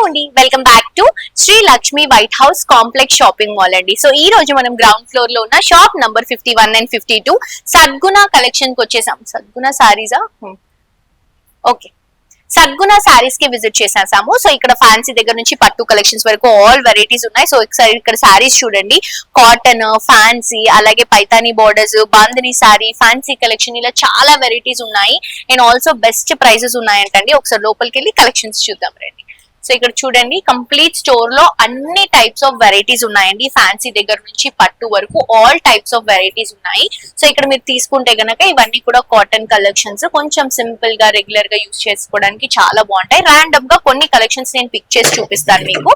అండి, welcome back to Shri Lakshmi White House complex shopping mall అండి. So ఈ రోజు మనం గ్రౌండ్ ఫ్లోర్ లో ఉన్న షాప్ నంబర్ 51 అండ్ 52 సద్గుణ కలెక్షన్ కి వచ్చేసాం. సద్గుణ సారీసా? ఓకే, సద్గుణ సారీస్ కి విజిట్ చేసేసాము. సో ఇక్కడ ఫ్యాన్సీ దగ్గర నుంచి పట్టు కలెక్షన్స్ వరకు ఆల్ వెరైటీస్ ఉన్నాయి. సో ఇక్కడ సారీస్ చూడండి, కాటన్, ఫ్యాన్సీ, అలాగే Paithani borders, bandhani sari, fancy collection, ఇలా చాలా వెరైటీస్ ఉన్నాయి. అండ్ ఆల్సో బెస్ట్ ప్రైసెస్ ఉన్నాయంటండి. ఒకసారి లోపలికి వెళ్ళి కలెక్షన్స్ చూద్దాం రండి. సో ఇక్కడ చూడండి, కంప్లీట్ స్టోర్ లో అన్ని టైప్స్ ఆఫ్ వెరైటీస్ ఉన్నాయండి. ఫ్యాన్సీ దగ్గర నుంచి పట్టు వరకు ఆల్ టైప్స్ ఆఫ్ వెరైటీస్ ఉన్నాయి. సో ఇక్కడ మీరు తీసుకుంటే గనక ఇవన్నీ కూడా కాటన్ కలెక్షన్స్, కొంచెం సింపుల్ గా రెగ్యులర్ గా యూజ్ చేసుకోవడానికి చాలా బాగుంటాయి. ర్యాండమ్ గా కొన్ని కలెక్షన్స్ నేను పిక్ చేసి చూపిస్తాను మీకు.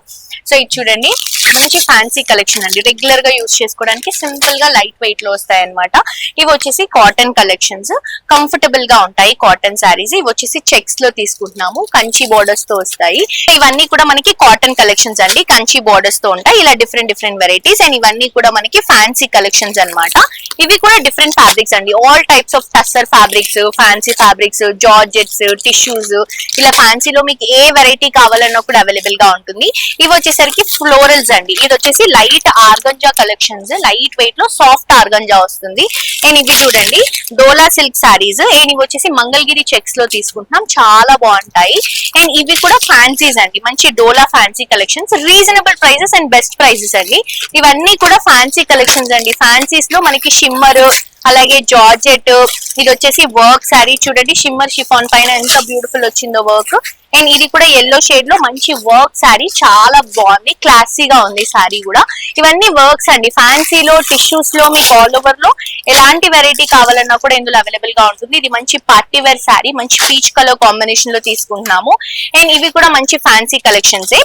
సో ఇది చూడండి, మంచి ఫ్యాన్సీ కలెక్షన్ అండి. రెగ్యులర్ గా యూజ్ చేసుకోవడానికి సింపుల్ గా లైట్ వెయిట్ లో వస్తాయి అనమాట. ఇవి వచ్చేసి కాటన్ కలెక్షన్స్, కంఫర్టబుల్ గా ఉంటాయి కాటన్ శారీస్. ఇవి వచ్చేసి చెక్స్ లో తీసుకుంటున్నాము, కంచి బోర్డర్స్ తో వస్తాయి. ఇవన్నీ కూడా మనకి కాటన్ కలెక్షన్స్ అండి, కంచి బోర్డర్స్ తో ఉంటాయి. ఇలా డిఫరెంట్ వెరైటీస్. అండ్ ఇవన్నీ కూడా మనకి ఫ్యాన్సీ కలెక్షన్స్ అన్నమాట. ఇవి కూడా డిఫరెంట్ ఫ్యాబ్రిక్స్ అండి, all types of tussar fabrics, fancy fabrics, georgettes, tissues, ఇలా ఫ్యాన్సీలో మీకు ఏ వెరైటీ కావాలన్నా కూడా అవైలబుల్ గా ఉంటుంది. ఇవి వచ్చేసరికి ఫ్లోరల్స్ అండి. ఇది వచ్చేసి light organza collections, light weight లో సాఫ్ట్ ఆర్గంజా వస్తుంది. అండ్ ఇవి చూడండి, డోలా సిల్క్ సారీస్. అండ్ ఇవి వచ్చేసి మంగళగిరి చెక్స్ లో తీసుకుంటున్నాం, చాలా బాగుంటాయి. అండ్ ఇవి కూడా ఫ్యాన్సీస్ అండి, మంచి Dola fancy collections, reasonable prices and best prices అండి. ఇవన్నీ కూడా ఫ్యాన్సీ కలెక్షన్స్ అండి. ఫ్యాన్సీస్ లో మనకి షిమ్మర్, అలాగే జార్జెట్, ఇది వచ్చేసి వర్క్ శారీ చూడండి, షిమ్మర్ షిఫాన్ పైన ఎంత బ్యూటిఫుల్ వచ్చిందో వర్క్. అండ్ ఇది కూడా ఎల్లో షేడ్ లో మంచి వర్క్ శారీ, చాలా బాగుంది, క్లాసీగా ఉంది శారీ కూడా. ఇవన్నీ వర్క్స్ అండి. ఫ్యాన్సీలో, టిష్యూస్ లో మీకు ఆల్ ఓవర్ లో ఎలాంటి వెరైటీ కావాలన్నా కూడా ఇందులో అవైలబుల్ గా ఉంటుంది. ఇది మంచి పార్టీ వేర్ శారీ, మంచి పీచ్ కలర్ కాంబినేషన్ లో తీసుకుంటున్నాము. అండ్ ఇవి కూడా మంచి ఫ్యాన్సీ కలెక్షన్స్.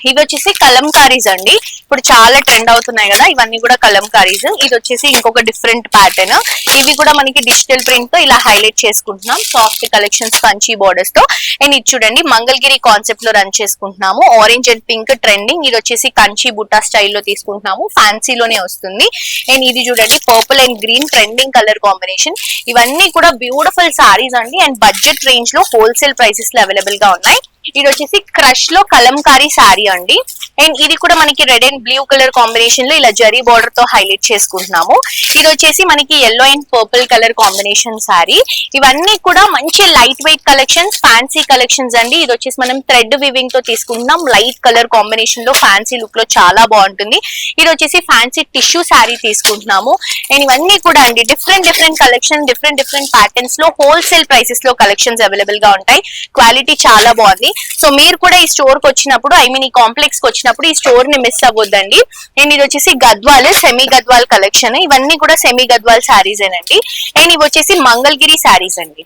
ఇవి వచ్చేసి కలంకారీస్ అండి, ఇప్పుడు చాలా ట్రెండ్ అవుతున్నాయి కదా, ఇవన్నీ కూడా కలంకారీస్. ఇది వచ్చేసి ఇంకొక డిఫరెంట్ ప్యాటర్న్. ఇవి కూడా మనకి డిజిటల్ ప్రింట్ తో ఇలా హైలైట్ చేసుకుంటున్నాం, సాఫ్ట్ కలెక్షన్స్, కంచి బోర్డర్స్ తో. అండ్ ఇది చూడండి, మంగళగిరి కాన్సెప్ట్ లో రన్ చేసుకుంటున్నాము. Orange and pink trending. ఇది వచ్చేసి కంచి బుట్టా స్టైల్లో తీసుకుంటున్నాము, ఫ్యాన్సీలోనే వస్తుంది. అండ్ ఇది చూడండి, purple and green trending colour combination. ఇవన్నీ కూడా బ్యూటిఫుల్ సారీస్ అండి. అండ్ బడ్జెట్ రేంజ్ లో హోల్సేల్ ప్రైసెస్ లో అవైలబుల్ గా ఉన్నాయి. ఇది వచ్చేసి క్రష్ లో కలంకారీ శారీ అండి. అండ్ ఇది కూడా మనకి red and blue colour combination లో ఇలా జరీ బార్డర్ తో హైలైట్ చేసుకుంటున్నాము. ఇది వచ్చేసి మనకి yellow and purple colour combination sari. ఇవన్నీ కూడా మంచి light weight collections, fancy collections అండి. ఇది వచ్చేసి మనం థ్రెడ్ వివింగ్ తో తీసుకుంటున్నాం, లైట్ కలర్ కాంబినేషన్ లో ఫ్యాన్సీ లుక్ లో చాలా బాగుంటుంది. ఇది వచ్చేసి ఫ్యాన్సీ టిష్యూ శారీ తీసుకుంటున్నాము. అండ్ ఇవన్నీ కూడా అండి డిఫరెంట్ కలెక్షన్, డిఫరెంట్ ప్యాటర్న్స్ లో హోల్సేల్ ప్రైసెస్ లో కలెక్షన్స్ అవైలబుల్ గా ఉంటాయి. క్వాలిటీ చాలా బాగుంది. సో మీరు కూడా ఈ స్టోర్ కి వచ్చినప్పుడు, ఐ మీన్ ఈ కాంప్లెక్స్ కి వచ్చినప్పుడు ఈ స్టోర్ ని మిస్ అవ్వద్దండి. అండ్ ఇది వచ్చేసి గద్వాల్, సెమీ గద్వాల్ కలెక్షన్. ఇవన్నీ కూడా సెమీ గద్వాల్ శారీస్ ఏనండి. అండ్ ఇవి వచ్చేసి మంగళగిరి శారీస్ అండి,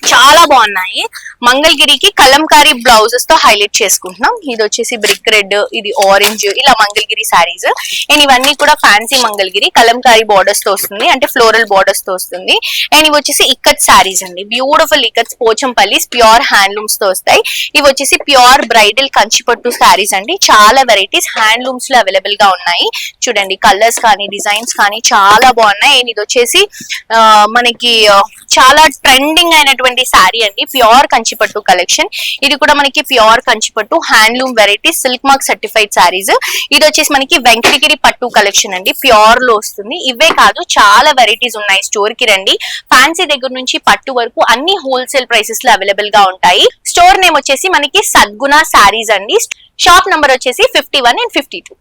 చాలా బాగున్నాయి. మంగళగిరికి కలంకారీ బ్లౌజెస్ తో హైలైట్ చేసుకుంటున్నాం. ఇది వచ్చేసి బ్రిక్ రెడ్, ఇది ఆరెంజ్, ఇలా మంగళగిరి శారీస్. అండ్ ఇవన్నీ కూడా ఫ్యాన్సీ మంగళగిరి, కలంకారీ బార్డర్స్ తో వస్తుంది, అంటే ఫ్లోరల్ బార్డర్స్ తో వస్తుంది. అండ్ ఇవి వచ్చేసి ఇక్కత్ శారీస్ అండి, బ్యూటిఫుల్ ఇక్కత్స్, పోచంపల్లిస్, ప్యూర్ హ్యాండ్లూమ్స్ తో వస్తాయి. ఇవి వచ్చేసి ప్యూర్ బ్రైడల్ కంచిపట్టు శారీస్ అండి. చాలా వెరైటీస్ హ్యాండ్లూమ్స్ లో అవైలబుల్ గా ఉన్నాయి. చూడండి, కలర్స్ కానీ డిజైన్స్ కానీ చాలా బాగున్నాయి. అండ్ ఇది వచ్చేసి మనకి చాలా ట్రెండింగ్ అయినటువంటి శారీ అండి, ప్యూర్ కంచిపట్టు కలెక్షన్. ఇది కూడా మనకి ప్యూర్ కంచిపట్టు handloom variety, silk mark certified saris. ఇది వచ్చేసి మనకి వెంకటగిరి పట్టు కలెక్షన్ అండి, ప్యూర్ లో వస్తుంది. ఇవే కాదు, చాలా వెరైటీస్ ఉన్నాయి. స్టోర్ కి రండి, ఫ్యాన్సీ దగ్గర నుంచి పట్టు వరకు అన్ని హోల్సేల్ ప్రైసెస్ లో అవైలబుల్ గా ఉంటాయి. స్టోర్ నేమ్ వచ్చేసి మనకి సద్గుణ శారీస్ అండి. షాప్ నంబర్ వచ్చేసి 51 and 52.